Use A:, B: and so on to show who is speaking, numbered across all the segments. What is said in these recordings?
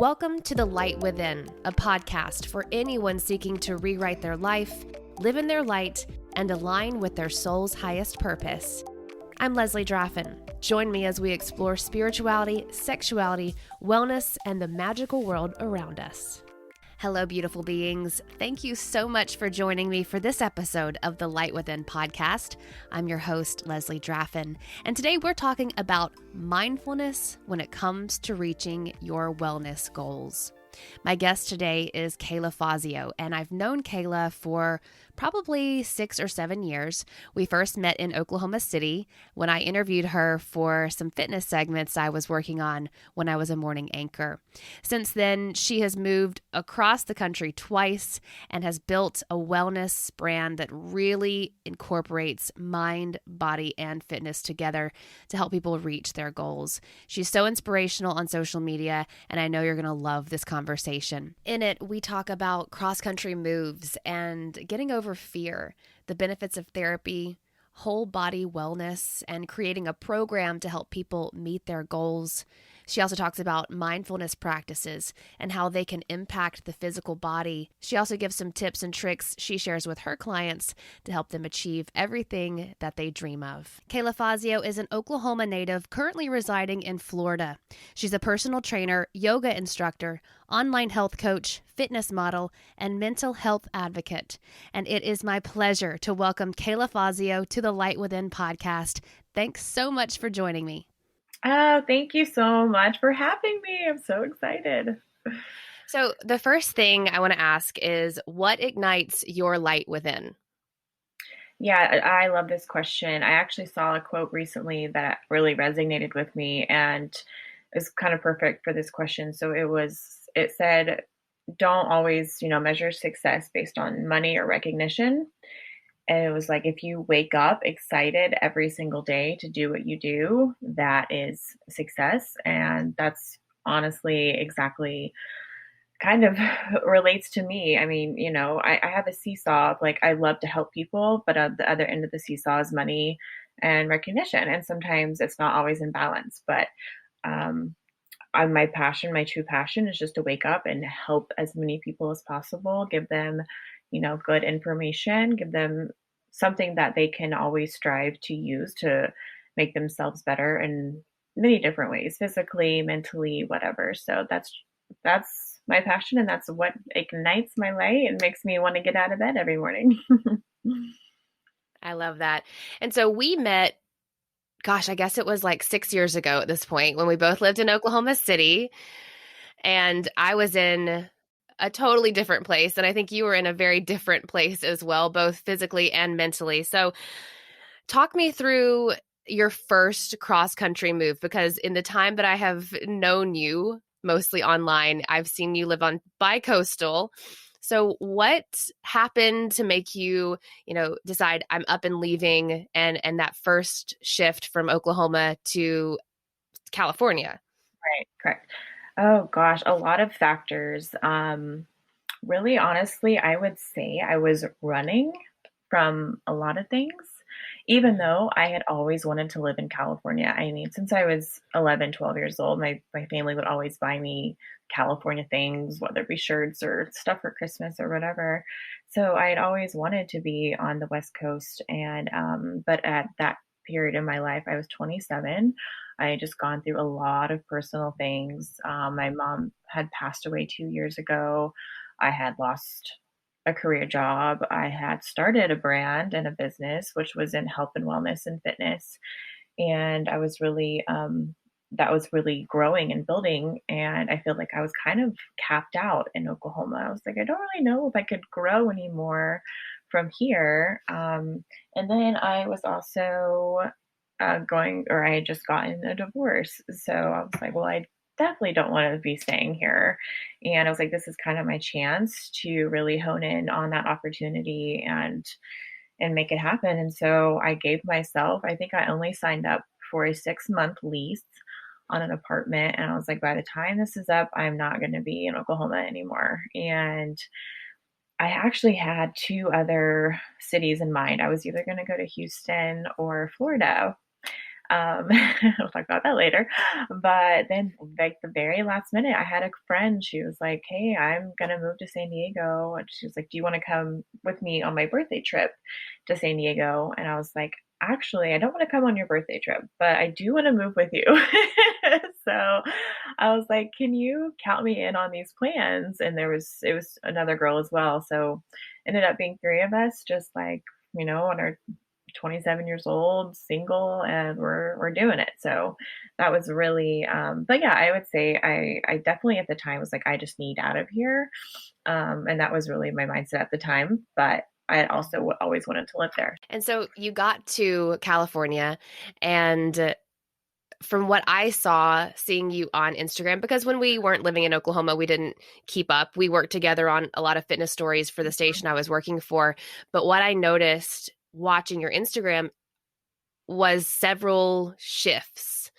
A: Welcome to The Light Within, a podcast for anyone seeking to rewrite their life, live in their light, and align with their soul's highest purpose. I'm Leslie Draffin. Join me as we explore spirituality, sexuality, wellness, and the magical world around us. Hello, beautiful beings. Thank you so much for joining me for this episode of the Light Within podcast. I'm your host, Leslie Draffin, and today we're talking about mindfulness when it comes to reaching your wellness goals. My guest today is Kayla Fassio, and I've known Kayla for probably 6 or 7 years. We first met in Oklahoma City when I interviewed her for some fitness segments I was working on when I was a morning anchor. Since then, she has moved across the country twice and has built a wellness brand that really incorporates mind, body, and fitness together to help people reach their goals. She's so inspirational on social media, and I know you're going to love this conversation. In it, we talk about cross-country moves and getting over fear, the benefits of therapy, whole body wellness, and creating a program to help people meet their goals. She also talks about mindfulness practices and how they can impact the physical body. She also gives some tips and tricks she shares with her clients to help them achieve everything that they dream of. Kayla Fassio is an Oklahoma native currently residing in Florida. She's a personal trainer, yoga instructor, online health coach, fitness model, and mental health advocate. And it is my pleasure to welcome Kayla Fassio to the Light Within podcast. Thanks so much for joining me.
B: Oh, thank you so much for having me. I'm so excited.
A: So the first thing I want to ask is, what ignites your light within?
B: Yeah, I love this question. I actually saw a quote recently that really resonated with me and is kind of perfect for this question. So it said, don't always, measure success based on money or recognition. And it was like, if you wake up excited every single day to do what you do, that is success. And that's honestly exactly kind of relates to me. I mean, I have a seesaw of like, I love to help people, but at the other end of the seesaw is money and recognition. And sometimes it's not always in balance, but my true passion is just to wake up and help as many people as possible, give them good information, give them something that they can always strive to use to make themselves better in many different ways, physically, mentally, whatever. So that's my passion, and that's what ignites my light and makes me want to get out of bed every morning.
A: I love that. And so we met, gosh, I guess it was like 6 years ago at this point, when we both lived in Oklahoma City, and I was in a totally different place. And I think you were in a very different place as well, both physically and mentally. So talk me through your first cross-country move, because in the time that I have known you, mostly online, I've seen you live on bi-coastal. So what happened to make you, decide I'm up and leaving, and that first shift from Oklahoma to California?
B: Right, correct. Oh gosh, a lot of factors. Really, honestly, I would say I was running from a lot of things, even though I had always wanted to live in California. I mean, since I was 11, 12 years old, my family would always buy me California things, whether it be shirts or stuff for Christmas or whatever. So I had always wanted to be on the West Coast. And, but at that period in my life, I was 27. I had just gone through a lot of personal things. My mom had passed away 2 years ago. I had lost a career job. I had started a brand and a business, which was in health and wellness and fitness. And I was really, that was really growing and building. And I feel like I was kind of capped out in Oklahoma. I was like, I don't really know if I could grow anymore from here. And then I was also I had just gotten a divorce. So I was like, well, I definitely don't want to be staying here. And I was like, this is kind of my chance to really hone in on that opportunity and make it happen. And so I gave myself, I think I only signed up for a 6-month lease on an apartment. And I was like, by the time this is up, I'm not going to be in Oklahoma anymore. And I actually had 2 other cities in mind. I was either going to go to Houston or Florida. We'll talk about that later. But then, like the very last minute, I had a friend. She was like, "Hey, I'm gonna move to San Diego," and she was like, "Do you want to come with me on my birthday trip to San Diego?" And I was like, "Actually, I don't want to come on your birthday trip, but I do want to move with you." So I was like, "Can you count me in on these plans?" And it was another girl as well. So ended up being three of us, just like, on our 27 years old, single, and we're doing it. So that was really, but yeah, I would say I definitely at the time was like, I just need out of here. And that was really my mindset at the time. But I had also always wanted to live there.
A: And so you got to California, and from what I saw seeing you on Instagram, because when we weren't living in Oklahoma, we didn't keep up. We worked together on a lot of fitness stories for the station I was working for. But what I noticed watching your Instagram was several shifts.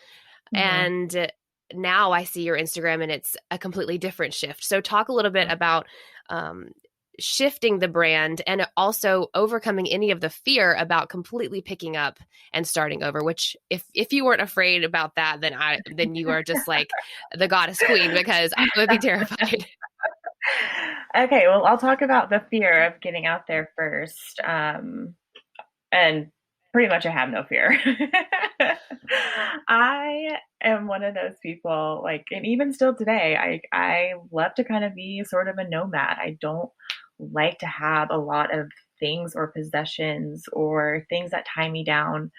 B: Mhm.
A: And now I see your Instagram and it's a completely different shift. So talk a little bit about um, shifting the brand and also overcoming any of the fear about completely picking up and starting over, which if you weren't afraid about that, then you are just like the goddess queen, because I would be terrified.
B: Okay, well, I'll talk about the fear of getting out there first. And pretty much I have no fear. I am one of those people, like, and even still today, I love to kind of be sort of a nomad. I don't like to have a lot of things or possessions or things that tie me down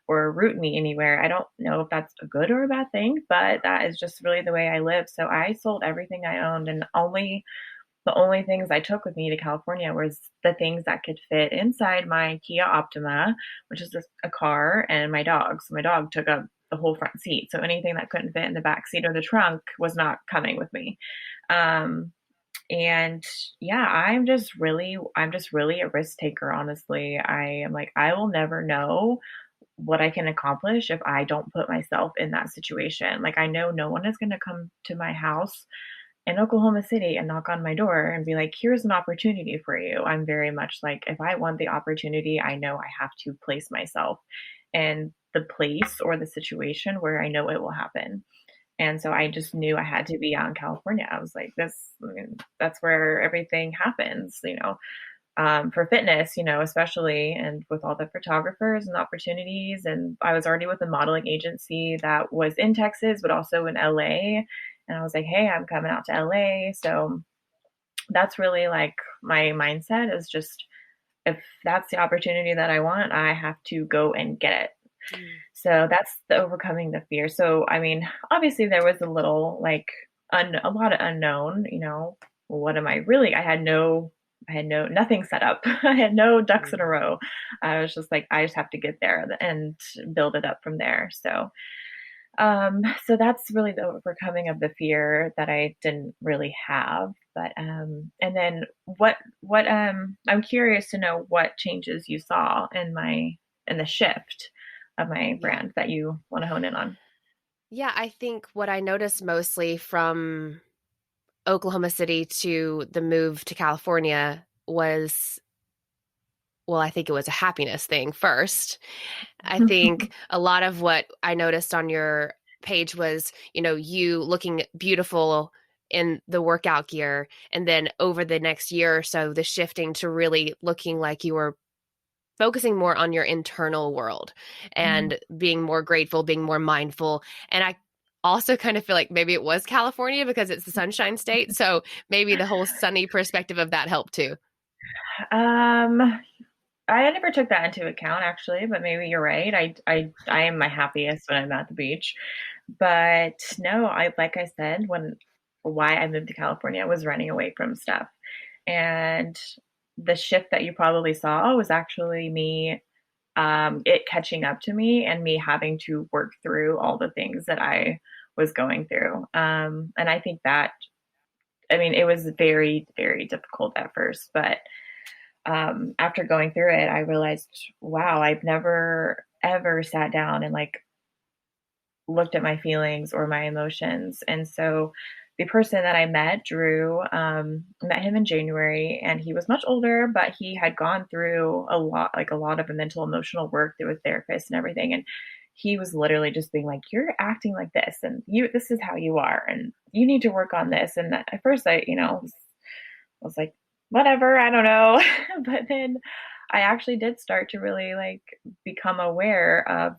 B: or root me anywhere. I don't know if that's a good or a bad thing, but that is just really the way I live. So I sold everything I owned, and the only things I took with me to California was the things that could fit inside my Kia Optima, which is just a car, and my dog. So my dog took up the whole front seat. So anything that couldn't fit in the back seat or the trunk was not coming with me. Um, and yeah, I'm just really a risk taker, honestly. I am like, I will never know what I can accomplish if I don't put myself in that situation. Like, I know no one is going to come to my house in Oklahoma City and knock on my door and be like, here's an opportunity for you. I'm very much like, if I want the opportunity, I know I have to place myself in the place or the situation where I know it will happen. And so I just knew I had to be out in California. I was like, I mean, that's where everything happens, for fitness, especially, and with all the photographers and opportunities. And I was already with a modeling agency that was in Texas, but also in LA. And I was like, hey, I'm coming out to LA. So that's really like my mindset is just, if that's the opportunity that I want, I have to go and get it.
A: Mm.
B: So that's the overcoming the fear. So, I mean, obviously there was a little like a lot of unknown, what am I really? I had nothing set up. I had no ducks in a
A: Mm.
B: row. I was just like, I just have to get there and build it up from there. So that's really the overcoming of the fear that I didn't really have. But and then I'm curious to know what changes you saw in the shift of my
A: Yeah.
B: brand that you want to hone in on.
A: Yeah, I think what I noticed mostly from Oklahoma City to the move to California was, well, I think it was a happiness thing first. I think a lot of what I noticed on your page was, you looking beautiful in the workout gear. And then over the next year or so, the shifting to really looking like you were focusing more on your internal world
B: Mhm.
A: and being more grateful, being more mindful. And I also kind of feel like maybe it was California because it's the sunshine state. So maybe the whole sunny perspective of that helped too.
B: Um, I never took that into account actually, but maybe you're right. I am my happiest when I'm at the beach. But no, I like I said, when why I moved to California was running away from stuff. And the shift that you probably saw was actually me, it catching up to me and me having to work through all the things that I was going through. And I think that, I mean, it was very, very difficult at first, but after going through it, I realized, wow, I've never ever sat down and like looked at my feelings or my emotions. And so the person that I met, Drew, met him in January, and he was much older, but he had gone through a lot of mental emotional work through a therapist and everything. And he was literally just being like, you're acting like this, and this is how you are, and you need to work on this. And at first was like, whatever, I don't know. But then I actually did start to really like become aware of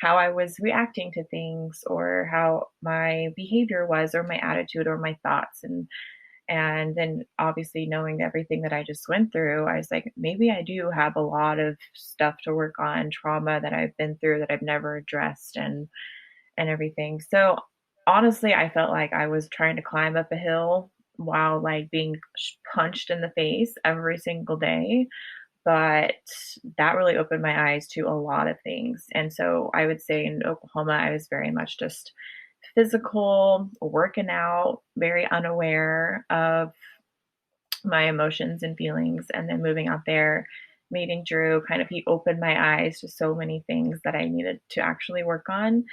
B: how I was reacting to things, or how my behavior was, or my attitude, or my thoughts. And then obviously knowing everything that I just went through, I was like, maybe I do have a lot of stuff to work on, trauma that I've been through that I've never addressed, and everything. So honestly, I felt like I was trying to climb up a hill while like being punched in the face every single day. But that really opened my eyes to a lot of things. And so I would say in Oklahoma, I was very much just physical, working out, very unaware of my emotions and feelings. And then moving out there, meeting Drew, kind of he opened my eyes to so many things that I needed to actually work on.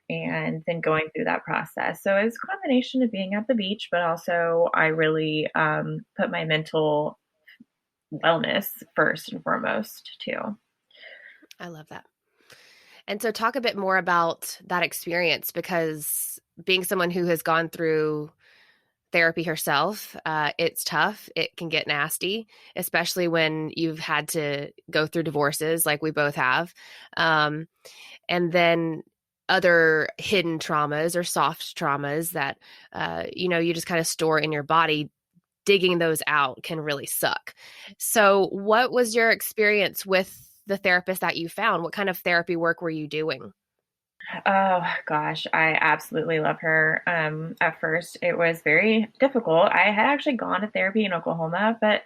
B: And then going through that process. So it was a combination of being at the beach, but also I really put my mental wellness first and foremost too.
A: I love that. And so talk a bit more about that experience, because being someone who has gone through therapy herself, it's tough. It can get nasty, especially when you've had to go through divorces like we both have. And then other hidden traumas or soft traumas that, you just kind of store in your body. Digging those out can really suck. So what was your experience with the therapist that you found? What kind of therapy work were you doing?
B: Oh gosh, I absolutely love her. At first, it was very difficult. I had actually gone to therapy in Oklahoma, but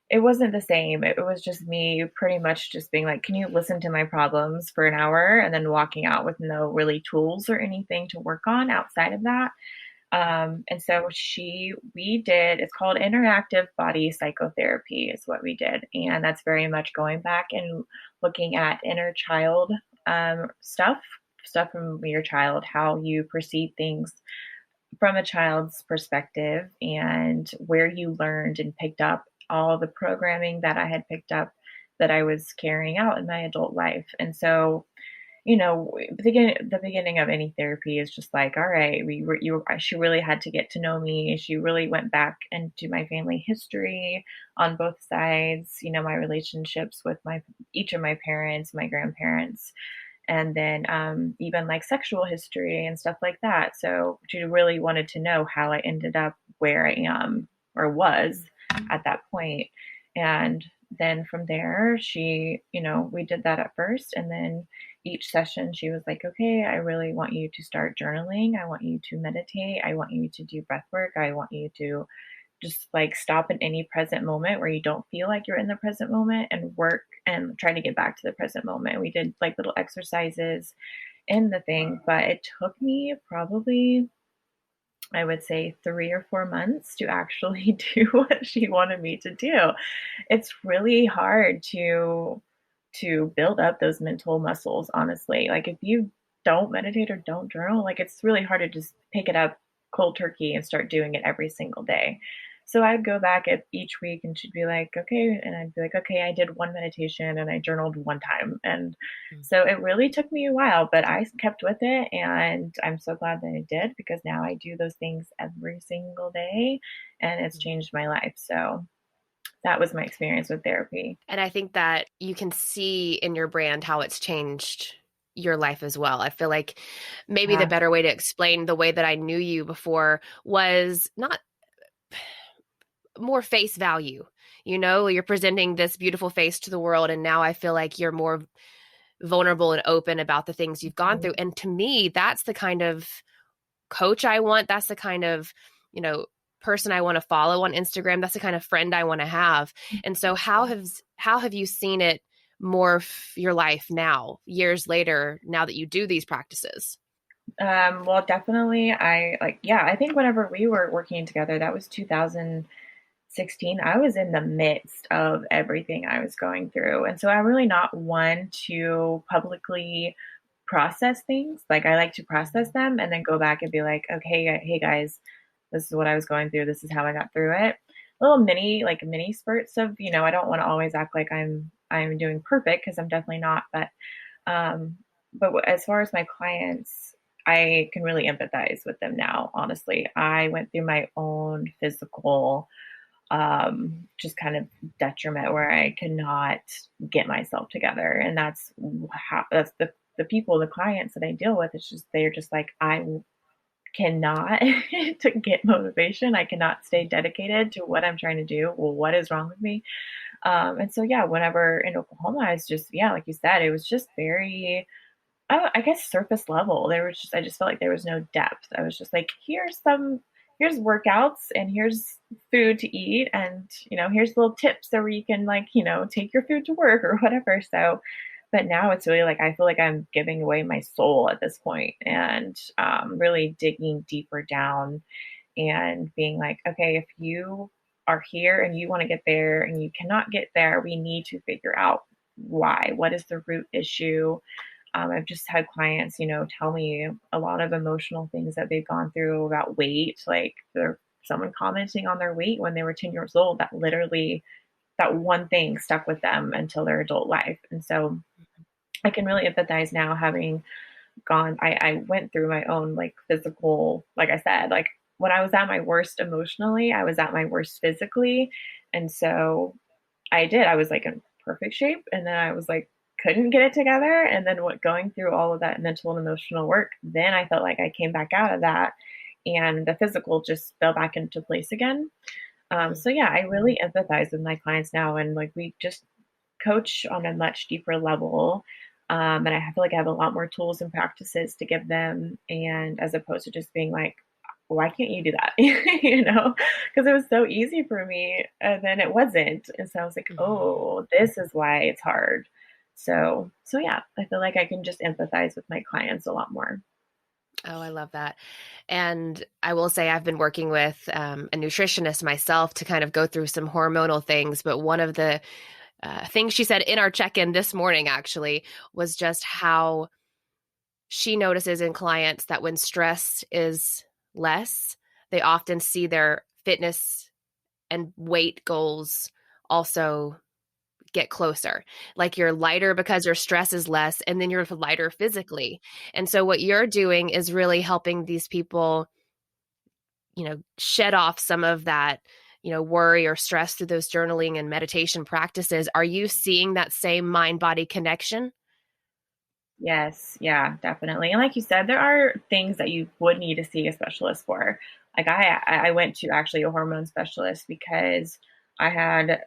B: it wasn't the same. It was just me pretty much just being like, can you listen to my problems for an hour, and then walking out with no really tools or anything to work on outside of that. And so it's called interactive body psychotherapy is what we did. And that's very much going back and looking at inner child stuff from your child, how you perceive things from a child's perspective, and where you learned and picked up all the programming that I had picked up that I was carrying out in my adult life. And so the beginning of any therapy is just like, all right, she really had to get to know me. She really went back into my family history on both sides, my relationships with each of my parents, my grandparents, and then even like sexual history and stuff like that. So she really wanted to know how I ended up where I am or was at that point. And then from there, we did that at first. And then each session, she was like, okay, I really want you to start journaling. I want you to meditate. I want you to do breath work. I want you to just like stop in any present moment where you don't feel like you're in the present moment, and work and try to get back to the present moment. We did like little exercises in the thing, but it took me probably, I would say, 3 or 4 months to actually do what she wanted me to do. It's really hard to build up those mental muscles, honestly. Like if you don't meditate or don't journal, like it's really hard to just pick it up cold turkey and start doing it every single day. So I'd go back at each week, and she'd be like, okay. And I'd be like, okay, I did one meditation and I journaled one time. And so it really took me a while, but I kept with it. And I'm so glad that I did, because now I do those things every single day, and it's changed my life. So that was my experience with therapy.
A: And I think that you can see in your brand how it's changed your life as well. I feel like maybe the better way to explain the way that I knew you before was not more face value. You're presenting this beautiful face to the world, and now I feel like you're more vulnerable and open about the things you've gone through. And to me, that's the kind of coach I want. That's the kind of, person I want to follow on Instagram. That's the kind of friend I want to have. And so how have you seen it morph your life now, years later, now that you do these practices?
B: Well, definitely. I think whenever we were working together, that was 2016. I was in the midst of everything I was going through. And so I'm really not one to publicly process things. Like I like to process them and then go back and be like, okay, hey guys, this is what I was going through. This is how I got through it. Little mini spurts of, I don't want to always act like I'm doing perfect, because I'm definitely not, but but as far as my clients, I can really empathize with them now. Honestly, I went through my own physical, just kind of detriment where I cannot get myself together, and that's the people, the clients that I deal with. It's just they're just like I cannot to get motivation. I cannot stay dedicated to what I'm trying to do. Well, what is wrong with me? And so yeah, whenever in Oklahoma, I was just yeah, like you said, it was just very I guess surface level. There was just I just felt like there was no depth. I was just like, here's workouts and here's food to eat and here's little tips so where you can like, take your food to work or whatever. So but now it's really like I feel like I'm giving away my soul at this point and really digging deeper down and being like, okay, if you are here and you want to get there and you cannot get there, we need to figure out why. What is the root issue? I've just had clients, tell me a lot of emotional things that they've gone through about weight, like someone commenting on their weight when they were 10 years old, that literally that one thing stuck with them until their adult life. And so I can really empathize now having I went through my own like physical, like I said, like when I was at my worst emotionally, I was at my worst physically. And so I was like in perfect shape. And then I was like, couldn't get it together. And then going through all of that mental and emotional work, then I felt like I came back out of that and the physical just fell back into place again. So yeah, I really empathize with my clients now. And like we just coach on a much deeper level. And I feel like I have a lot more tools and practices to give them. And as opposed to just being like, why can't you do that? Because it was so easy for me and then it wasn't. And so I was like,
A: Mhm.
B: oh, this is why it's hard. So yeah, I feel like I can just empathize with my clients a lot more.
A: Oh, I love that. And I will say I've been working with a nutritionist myself to kind of go through some hormonal things. But one of the things she said in our check in this morning actually was just how she notices in clients that when stress is less, they often see their fitness and weight goals also get closer. Like you're lighter because your stress is less, and then you're lighter physically. And so, what you're doing is really helping these people, shed off some of that, worry or stress through those journaling and meditation practices. Are you seeing that same mind body connection?
B: Yes, yeah, definitely. And like you said, there are things that you would need to see a specialist for. Like I went to actually a hormone specialist because I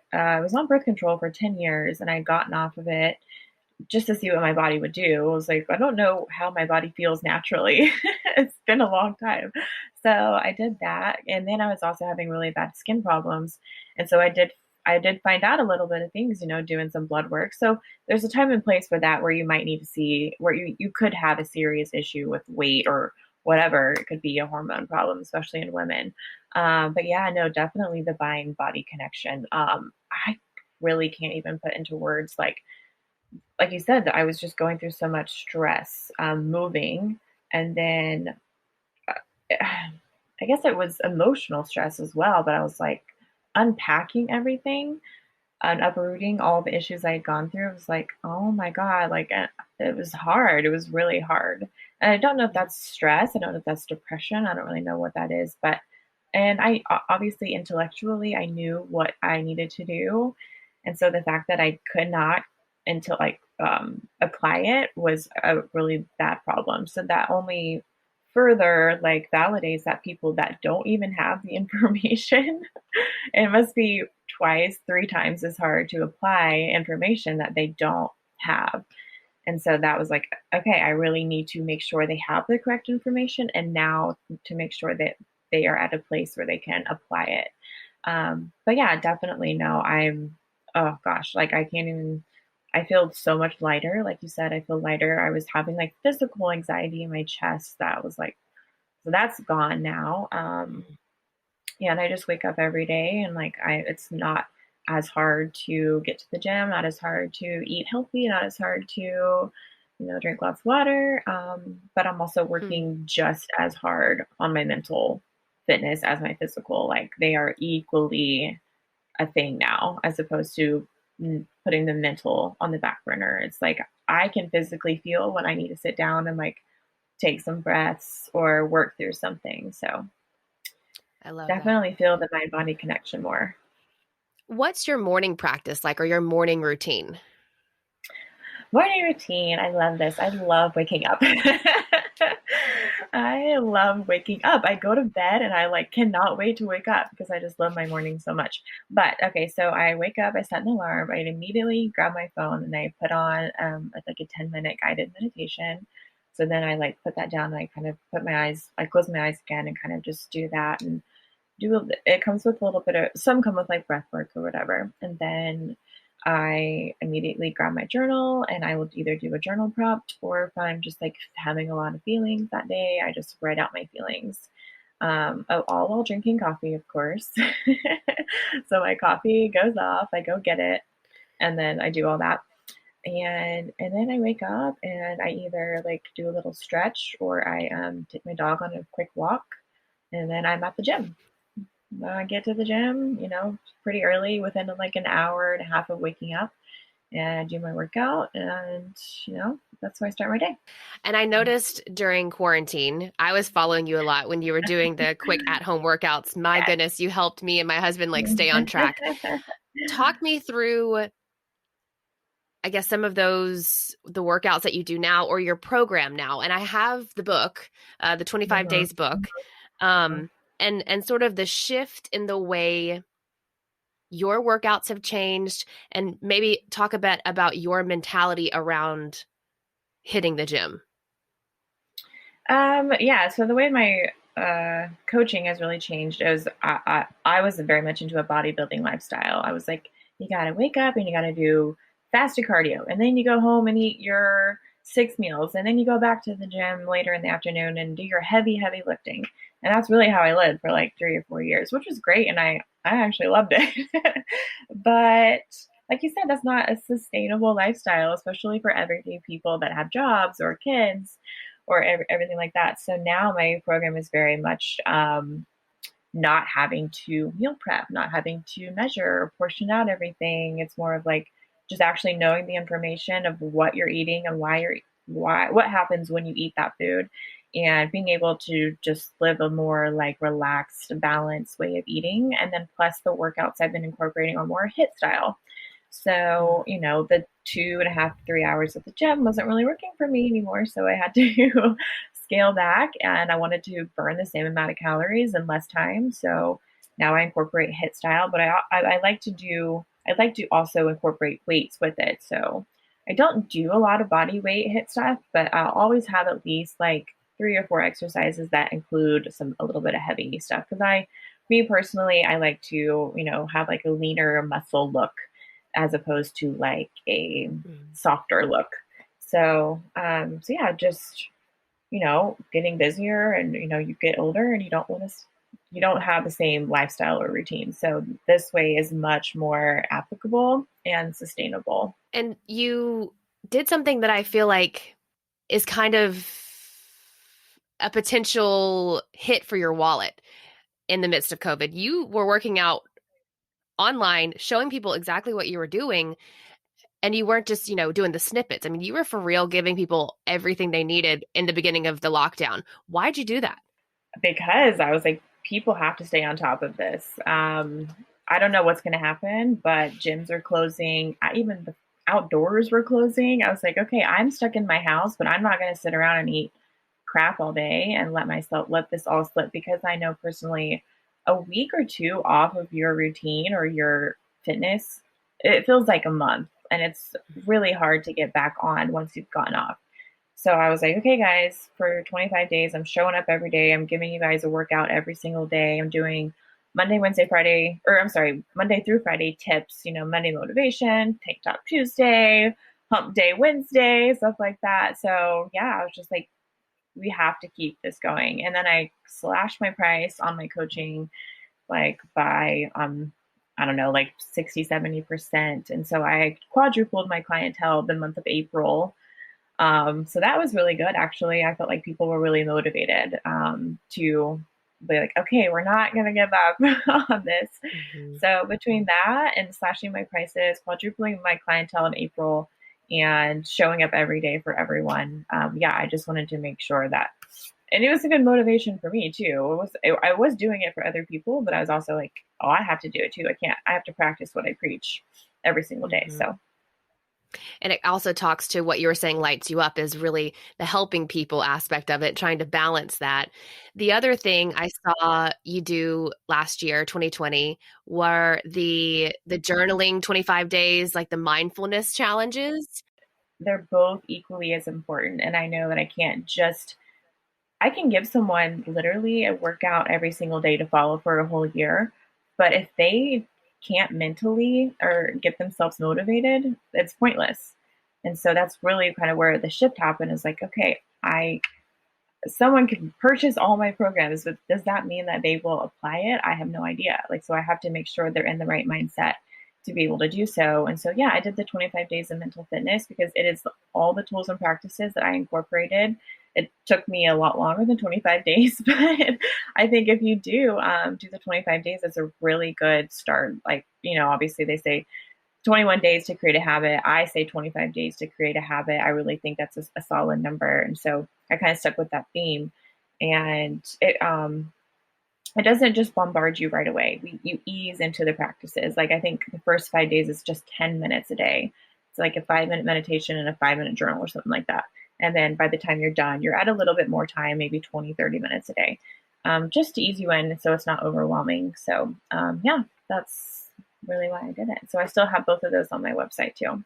B: was on birth control for 10 years and I'd gotten off of it just to see what my body would do. I was like, I don't know how my body feels naturally. It's been a long time. So I did that. And then I was also having really bad skin problems. And so I did find out a little bit of things, doing some blood work. So there's a time and place for that where you might need to see where you could have a serious issue with weight or whatever. It could be a hormone problem, especially in women. But yeah, no, definitely the mind body connection. I really can't even put into words like you said, that I was just going through so much stress moving. And then I guess it was emotional stress as well, but I was like unpacking everything and uprooting all the issues I had gone through. It was like, oh my God, like it was hard. It was really hard. And I don't know if that's stress. I don't know if that's depression. I don't really know what that is. And I obviously intellectually, I knew what I needed to do. And so the fact that I could not until like apply it was a really bad problem. So that only further like validates that people that don't even have the information, it must be twice, three times as hard to apply information that they don't have. And so that was like, okay, I really need to make sure they have the correct information and now to make sure that they are at a place where they can apply it. But yeah, definitely no, oh gosh, like I can't even, I feel so much lighter. Like you said, I feel lighter. I was having like physical anxiety in my chest that was like, so that's gone now. Yeah, and I just wake up every day and like it's not as hard to get to the gym, not as hard to eat healthy, not as hard to, drink lots of water. But I'm also
A: Hmm.
B: working just as hard on my mental fitness as my physical. Like they are equally a thing now, as opposed to putting the mental on the back burner. It's like I can physically feel when I need to sit down and like take some breaths or work through something. So
A: I love that.
B: definitely feel the mind body connection more.
A: What's your morning practice like, or your morning routine?
B: Morning routine. I love this. I love waking up. I love waking up. I go to bed and I like cannot wait to wake up because I just love my morning so much. But okay, so I wake up, I set an alarm, I immediately grab my phone and I put on like a 10-minute guided meditation. So then I like put that down and I kind of put my eyes, I close my eyes again and kind of just do that and it comes with a little bit of some come with like breath work or whatever. And then I immediately grab my journal and I will either do a journal prompt or if I'm just like having a lot of feelings that day, I just write out my feelings. All while drinking coffee, of course. So my coffee goes off, I go get it, and then I do all that. And then I wake up and I either like do a little stretch or I take my dog on a quick walk, and then I'm at the gym. I get to the gym, pretty early, within like an hour and a half of waking up, and I do my workout, and that's how I start my day.
A: And I noticed during quarantine, I was following you a lot when you were doing the quick at-home workouts. My goodness, you helped me and my husband like stay on track. Talk me through, I guess, some of the workouts that you do now or your program now. And I have the book, the 25 Days book, and sort of the shift in the way your workouts have changed, and maybe talk a bit about your mentality around hitting the gym.
B: Yeah, so the way my coaching has really changed is I was very much into a bodybuilding lifestyle. I was like, you got to wake up and you got to do fasted cardio, and then you go home and eat your 6 meals, and then you go back to the gym later in the afternoon and do your heavy, heavy lifting. And that's really how I lived for like 3 or 4 years, which was great. And I actually loved it. But like you said, that's not a sustainable lifestyle, especially for everyday people that have jobs or kids or everything like that. So now my program is very much not having to meal prep, not having to measure or portion out everything. It's more of like just actually knowing the information of what you're eating and what happens when you eat that food, and being able to just live a more like relaxed, balanced way of eating. And then plus the workouts I've been incorporating are more HIIT style. So, the 2.5, 3 hours at the gym wasn't really working for me anymore. So I had to scale back, and I wanted to burn the same amount of calories in less time. So now I incorporate HIIT style, but I like to also incorporate weights with it. So I don't do a lot of body weight HIIT stuff, but I'll always have at least like 3 or 4 exercises that include a little bit of heavy stuff. Because me personally, I like to, have like a leaner muscle look as opposed to like a softer look. So yeah, just, getting busier, and, you get older and you don't have the same lifestyle or routine. So this way is much more applicable and sustainable.
A: And you did something that I feel like is kind of a potential hit for your wallet in the midst of COVID. You were working out online, showing people exactly what you were doing. And you weren't just, doing the snippets. I mean, you were for real giving people everything they needed in the beginning of the lockdown. Why'd you do that?
B: Because I was like, people have to stay on top of this. I don't know what's going to happen, but gyms are closing. Even the outdoors were closing. I was like, okay, I'm stuck in my house, but I'm not going to sit around and eat crap all day and let this all slip, because I know personally a week or two off of your routine or your fitness, it feels like a month, and it's really hard to get back on once you've gotten off. So I was like, okay, guys, for 25 days, I'm showing up every day. I'm giving you guys a workout every single day. I'm doing Monday, Wednesday, Friday, or I'm sorry, Monday through Friday tips, Monday motivation, Tank Top Tuesday, Hump Day Wednesday, stuff like that. So yeah, I was just like, we have to keep this going. And then I slashed my price on my coaching like by, I don't know, like 60, 70%. And so I quadrupled my clientele the month of April. So that was really good, actually. I felt like people were really motivated to be like, okay, we're not going to give up on this. So between that and slashing my prices, quadrupling my clientele in April, and showing up every day for everyone. Yeah, I just wanted to make sure that, and it was a good motivation for me too. I was doing it for other people, but I was also like, oh, I have to do it too. I have to practice what I preach every single day.
A: Mhm.
B: So
A: And it also talks to what you were saying lights you up is really the helping people aspect of it, trying to balance that. The other thing I saw you do last year, 2020, were the journaling 25 days, like the mindfulness challenges.
B: they're both equally as important. And I know that I can give someone literally a workout every single day to follow for a whole year. But if they can't mentally or get themselves motivated, it's pointless. And so that's really kind of where the shift happened is like, okay, someone can purchase all my programs, but does that mean that they will apply it? I have no idea. Like, so I have to make sure they're in the right mindset to be able to do so. And so, yeah, I did the 25 days of mental fitness because it is all the tools and practices that I incorporated. It took me a lot longer than 25 days, but I think if you do the 25 days, it's a really good start. Like, obviously they say 21 days to create a habit. I say 25 days to create a habit. I really think that's a solid number. And so I kind of stuck with that theme. And it doesn't just bombard you right away. You ease into the practices. Like I think the first 5 days is just 10 minutes a day. It's like a 5-minute meditation and a 5-minute journal or something like that. And then by the time you're done, you're at a little bit more time, maybe 20, 30 minutes a day, just to ease you in so it's not overwhelming. So yeah, that's really why I did it. So I still have both of those on my website too.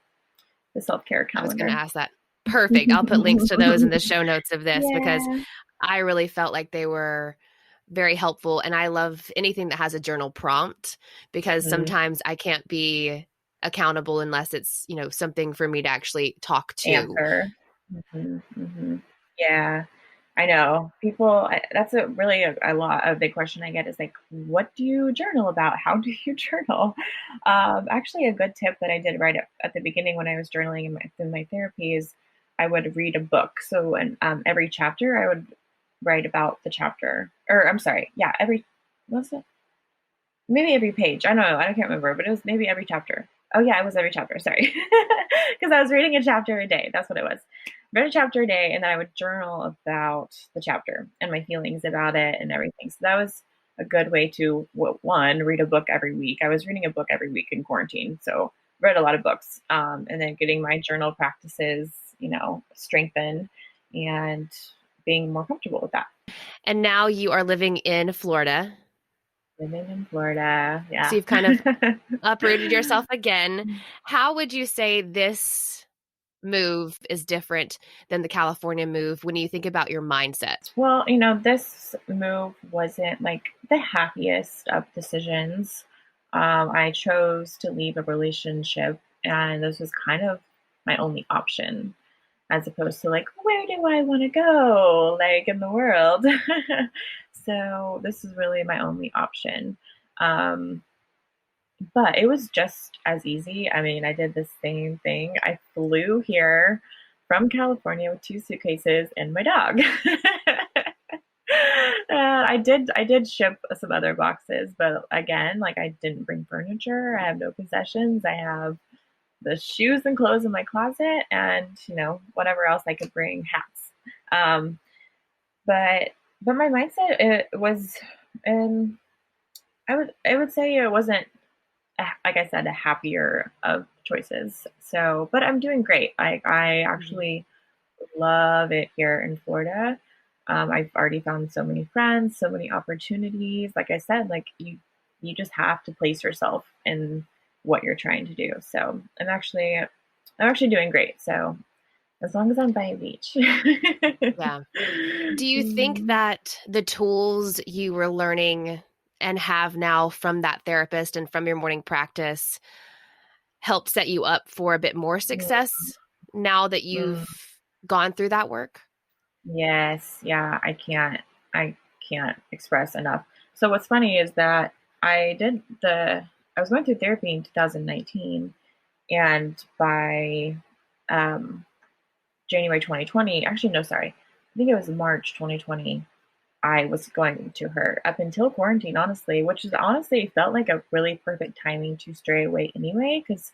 B: The self-care
A: I was going to
B: calendar.
A: ask that. Perfect. I'll put links to those in the show notes of this because
B: Yeah.
A: I really felt like they were very helpful. And I love anything that has a journal prompt because
B: Mhm.
A: sometimes I can't be accountable unless it's, something for me to actually talk to.
B: Answer. Yeah, I know. That's a big question I get is like, what do you journal about? How do you journal? Actually, a good tip that I did right at the beginning when I was journaling in my therapy is I would read a book. So, and every chapter I would write about the chapter, or I'm sorry, yeah, what's it? Maybe every page. I don't know. I can't remember, but it was maybe every chapter. Oh yeah, it was every chapter. Sorry, because I was reading a chapter a day. That's what it was. Read a chapter a day, and then I would journal about the chapter and my feelings about it and everything. So that was a good way to one read a book every week. I was reading a book every week in quarantine, so read a lot of books, and then getting my journal practices, strengthened and being more comfortable with that.
A: And now you are living in Florida.
B: Living in Florida,
A: So
B: yeah.
A: you've kind of uprooted yourself again. How would you say this move is different than the California move when you think about your mindset?
B: Well, this move wasn't like the happiest of decisions. I chose to leave a relationship, and this was kind of my only option, as opposed to like, where do I want to go, like in the world? So this is really my only option. Um, but it was just as easy. I mean, I did the same thing. I flew here from California with 2 suitcases and my dog. I did ship some other boxes, but again, like I didn't bring furniture. I have no possessions. I have the shoes and clothes in my closet, and whatever else I could bring, hats. Um, but my mindset it was, um, I would say it wasn't like I said, a happier of choices. So, but I'm doing great. I
A: Mhm.
B: actually love it here in Florida. I've already found so many friends, so many opportunities. Like I said, like you just have to place yourself in what you're trying to do. So I'm actually doing great. So as long as I'm by a beach.
A: Yeah. Do you think that the tools you were learning and have now from that therapist and from your morning practice help set you up for a bit more success now that
B: Mm,
A: you've gone through that work?
B: yes, yeah, I can't express enough. So what's funny is that I was going through therapy in 2019, and by um, January 2020, actually no, sorry, I think it was March 2020. I was going to her up until quarantine, honestly, which is honestly felt like a really perfect timing to stray away anyway, because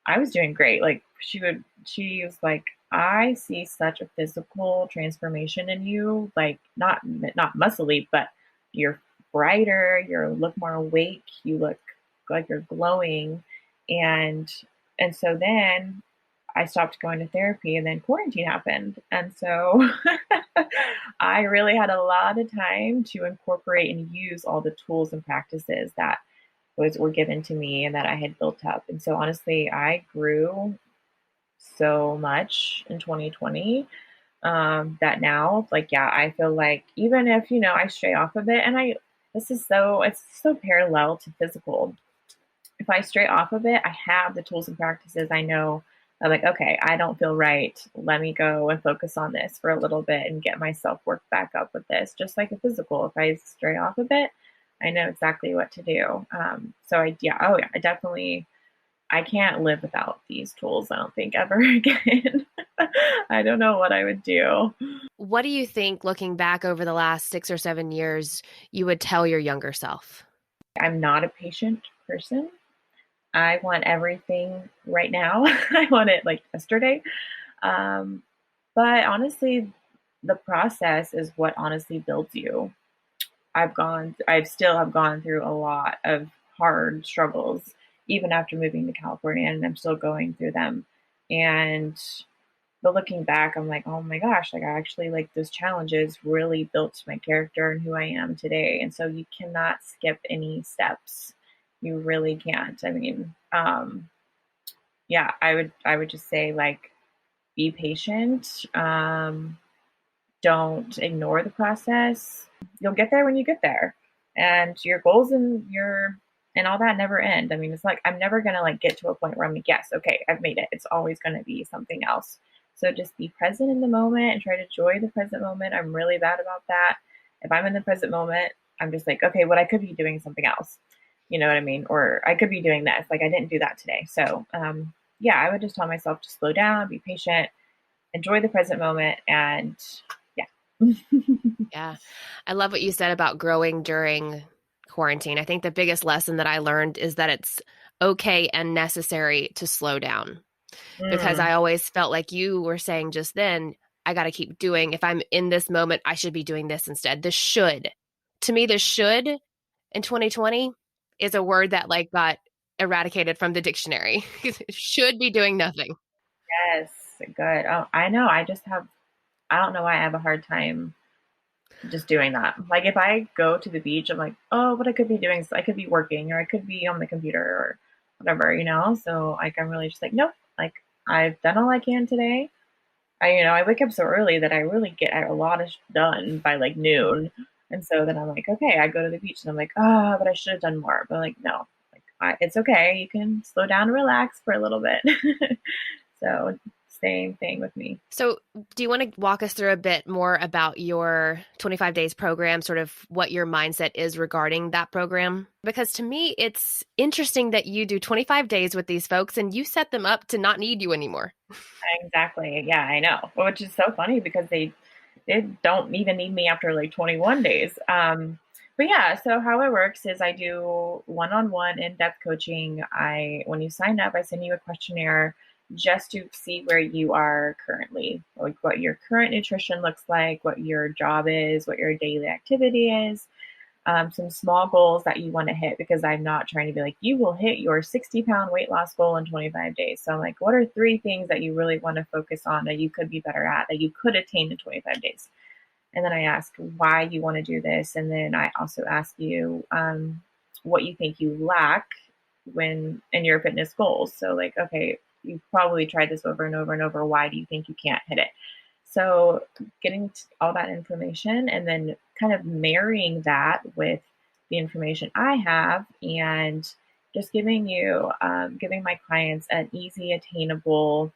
B: I was doing great. Like she was like, I see such a physical transformation in you, like not muscly, but you're brighter, you look more awake, you look like you're glowing. And and so then I stopped going to therapy and then quarantine happened. And so I really had a lot of time to incorporate and use all the tools and practices that were given to me and that I had built up. And so honestly, I grew so much in 2020 that now, like, yeah, I feel like even if, I stray off a bit, and it's so parallel to physical. If I stray off of it, I have the tools and practices. I know I'm like, okay, I don't feel right. Let me go and focus on this for a little bit and get myself worked back up with this. Just like a physical, if I stray off a bit, I know exactly what to do. I definitely, I can't live without these tools. I don't think ever again. I don't know what I would do.
A: What do you think, looking back over the last 6 or 7 years, you would tell your younger self?
B: I'm not a patient person. I want everything right now. I want it like yesterday. Um, but honestly, the process is what honestly builds you. I've still have gone through a lot of hard struggles, even after moving to California, and I'm still going through them. And but looking back, I'm like, oh my gosh, like I actually like those challenges really built my character and who I am today. And so you cannot skip any steps. You really can't. I mean, yeah, I would just say like be patient. Don't ignore the process. You'll get there when you get there. And your goals and all that never end. I mean, it's like I'm never gonna like get to a point where I'm like, yes, okay, I've made it. It's always gonna be something else. So just be present in the moment and try to enjoy the present moment. I'm really bad about that. If I'm in the present moment, I'm just like, okay, what I could be doing something else. You know what I mean? Or I could be doing this. Like I didn't do that today. So yeah, I would just tell myself to slow down, be patient, enjoy the present moment, and yeah.
A: Yeah. I love what you said about growing during quarantine. I think the biggest lesson that I learned is that it's okay and necessary to slow down, because
B: Mm,
A: I always felt like you were saying just then, I got to keep doing. If I'm in this moment, I should be doing this instead. The should. To me, the should in 2020 is a word that like got eradicated from the dictionary. Should be doing nothing.
B: yes, good. Oh, I know. I don't know why I have a hard time just doing that. Like if I go to the beach, I'm like, oh, what I could be doing, I could be working or I could be on the computer or whatever. So like I'm really just like, nope, like I've done all I can today. I wake up so early that I really get a lot of done by like noon. And so then I'm like, okay, I go to the beach and I'm like, ah, but I should have done more. But like, no, like it's okay. You can slow down and relax for a little bit. So same thing with me.
A: So, do you want to walk us through a bit more about your 25 days program, sort of what your mindset is regarding that program? Because to me, it's interesting that you do 25 days with these folks and you set them up to not need you anymore.
B: Exactly. Yeah, I know. Which is so funny because they don't even need me after like 21 days. But yeah, so how it works is I do one-on-one in-depth coaching. When you sign up, I send you a questionnaire just to see where you are currently, like what your current nutrition looks like, what your job is, what your daily activity is, some small goals that you want to hit, because I'm not trying to be like, you will hit your 60-pound weight loss goal in 25 days. So I'm like, what are 3 things that you really want to focus on that you could be better at, that you could attain in 25 days? And then I ask why you want to do this. And then I also ask you what you think you lack when in your fitness goals. So like, okay, you've probably tried this over and over and over. Why do you think you can't hit it? So getting all that information and then kind of marrying that with the information I have and just giving my clients an easy, attainable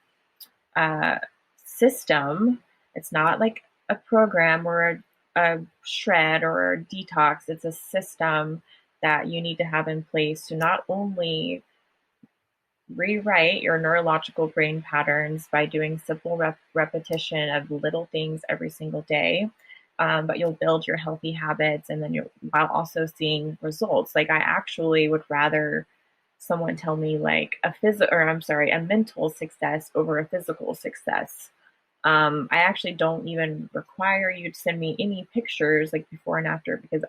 B: uh, system. It's not like a program or a shred or a detox. It's a system that you need to have in place to not only rewrite your neurological brain patterns by doing simple repetition of little things every single day. But you'll build your healthy habits and then while also seeing results. Like I actually would rather someone tell me like a mental success over a physical success. I actually don't even require you to send me any pictures like before and after because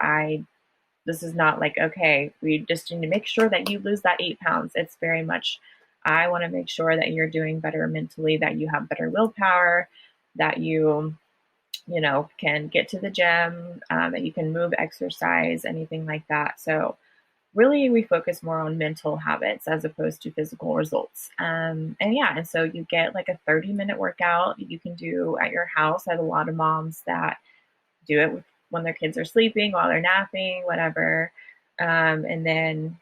B: this is not like, okay, we just need to make sure that you lose that 8 pounds. It's very much, I want to make sure that you're doing better mentally, that you have better willpower, that you can get to the gym, that you can move, exercise, anything like that. So really we focus more on mental habits as opposed to physical results. And so you get like a 30-minute workout you can do at your house. I have a lot of moms that do it when their kids are sleeping, while they're napping, whatever. And then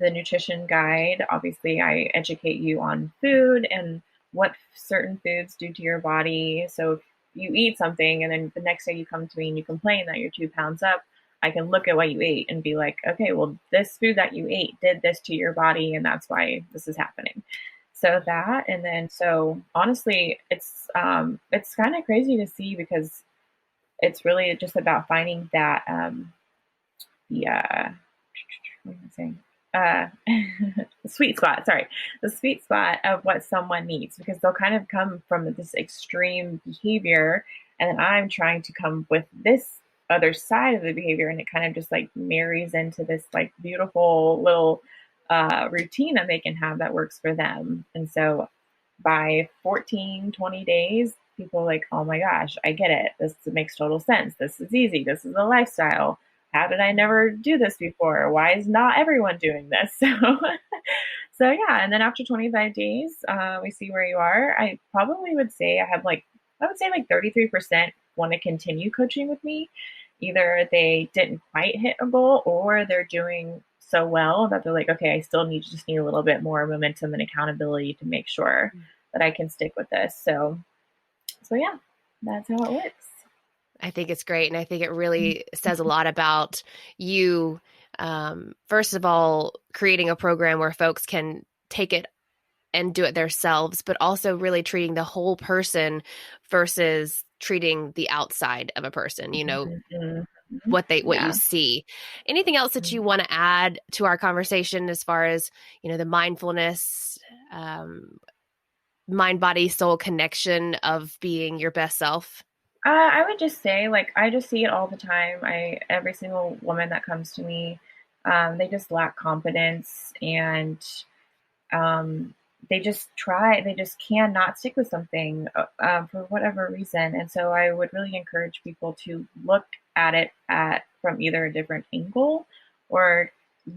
B: the nutrition guide, obviously, I educate you on food and what certain foods do to your body. So if you eat something and then the next day you come to me and you complain that you're 2 pounds up, I can look at what you ate and be like, okay, well, this food that you ate did this to your body, and that's why this is happening. So that, and then so honestly, it's kind of crazy to see because it's really just about finding that the what am I saying? The sweet spot. Sorry, the sweet spot of what someone needs, because they'll kind of come from this extreme behavior, and then I'm trying to come with this other side of the behavior, and it kind of just like marries into this like beautiful little routine that they can have that works for them. And so by 14, 20 days, people are like, oh my gosh, I get it. This makes total sense. This is easy. This is a lifestyle. How did I never do this before? Why is not everyone doing this? So yeah. And then after 25 days, we see where you are. I probably would say I would say like 33% want to continue coaching with me. Either they didn't quite hit a goal or they're doing so well that they're like, okay, I still just need a little bit more momentum and accountability to make sure that I can stick with this. So yeah, that's how it works.
A: I think it's great. And I think it really says a lot about you, first of all, creating a program where folks can take it and do it themselves, but also really treating the whole person versus treating the outside of a person,
B: Mm-hmm.
A: what you
B: Yeah.
A: see. Anything else that you want to add to our conversation as far as, the mindfulness, mind, body, soul connection of being your best self?
B: I would just say, like, I just see it all the time. Every single woman that comes to me, they just lack confidence, and um, they just cannot stick with something for whatever reason. And so I would really encourage people to look at it from either a different angle or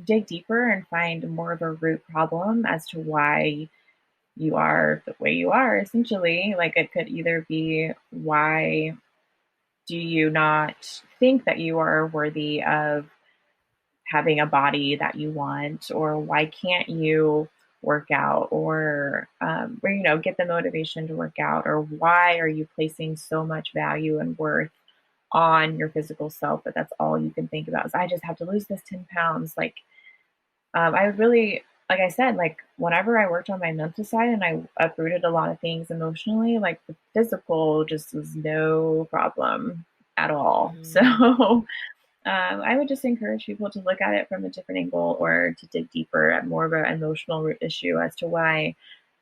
B: dig deeper and find more of a root problem as to why you are the way you are, essentially. Like, it could either be, why do you not think that you are worthy of having a body that you want, or why can't you work out, or get the motivation to work out, or why are you placing so much value and worth on your physical self that that's all you can think about is, I just have to lose this 10 pounds. Like, I would really, like I said, like, whenever I worked on my mental side and I uprooted a lot of things emotionally, like, the physical just was no problem at all. So I would just encourage people to look at it from a different angle, or to dig deeper at more of an emotional root issue as to why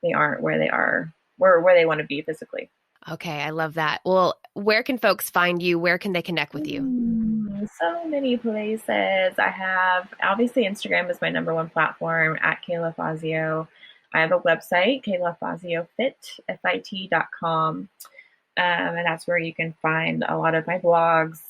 B: they aren't where they are, where they want to be physically.
A: Okay, I love that. Well, where can folks find you? Where can they connect with you?
B: So many places. I have, obviously, Instagram is my number one platform, at Kayla Fassio. I have a website, KaylaFassiofit.com. And that's where you can find a lot of my blogs,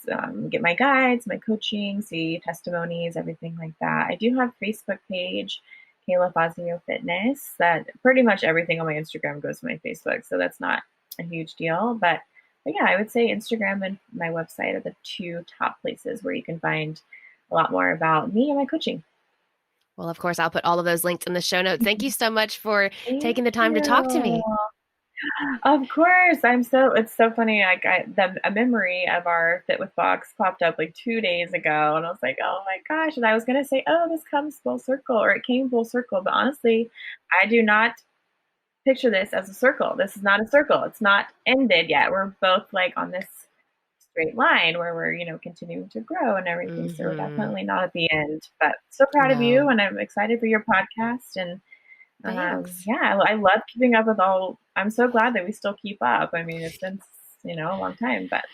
B: get my guides, my coaching, see testimonies, everything like that. I do have a Facebook page, Kayla Fassio Fitness, that pretty much everything on my Instagram goes to my Facebook, so that's not a huge deal. But yeah, I would say Instagram and my website are the two top places where you can find a lot more about me and my coaching.
A: Well, of course, I'll put all of those links in the show notes. Thank you so much for
B: Thank
A: taking the time to talk to
B: you.
A: me.
B: Of course. It's so funny. Like, a memory of our Fit with Box popped up like 2 days ago, and I was like, oh my gosh. And I was going to say, oh, this comes full circle, or it came full circle. But honestly, I do not picture this as a circle. This is not a circle. It's not ended yet. We're both like on this straight line where we're, continuing to grow and everything. So we're
A: Mm-hmm.
B: definitely not at the end, but so proud of you.
A: No,
B: And I'm excited for your podcast. And
A: thanks.
B: yeah, I love keeping up with all. I'm so glad that we still keep up. I mean, it's been, a long time, but.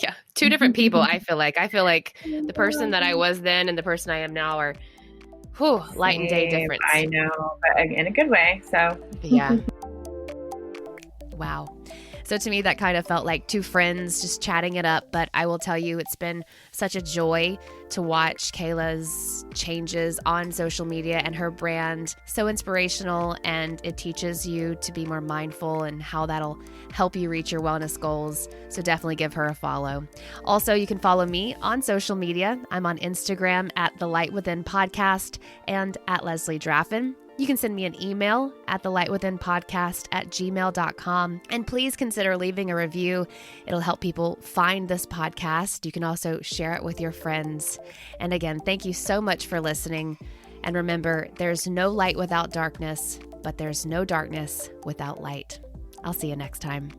A: Yeah, two different people. I feel like the person that I was then and the person I am now are, light and day
B: Same,
A: difference.
B: I know, but in a good way. So
A: Yeah. Wow. So to me, that kind of felt like two friends just chatting it up. But I will tell you, it's been such a joy to watch Kayla's changes on social media and her brand. So inspirational, and it teaches you to be more mindful and how that'll help you reach your wellness goals. So definitely give her a follow. Also, you can follow me on social media. I'm on Instagram at The Light Within Podcast and at Leslie Draffin. You can send me an email at thelightwithinpodcast@gmail.com. And please consider leaving a review. It'll help people find this podcast. You can also share it with your friends. And again, thank you so much for listening. And remember, there's no light without darkness, but there's no darkness without light. I'll see you next time.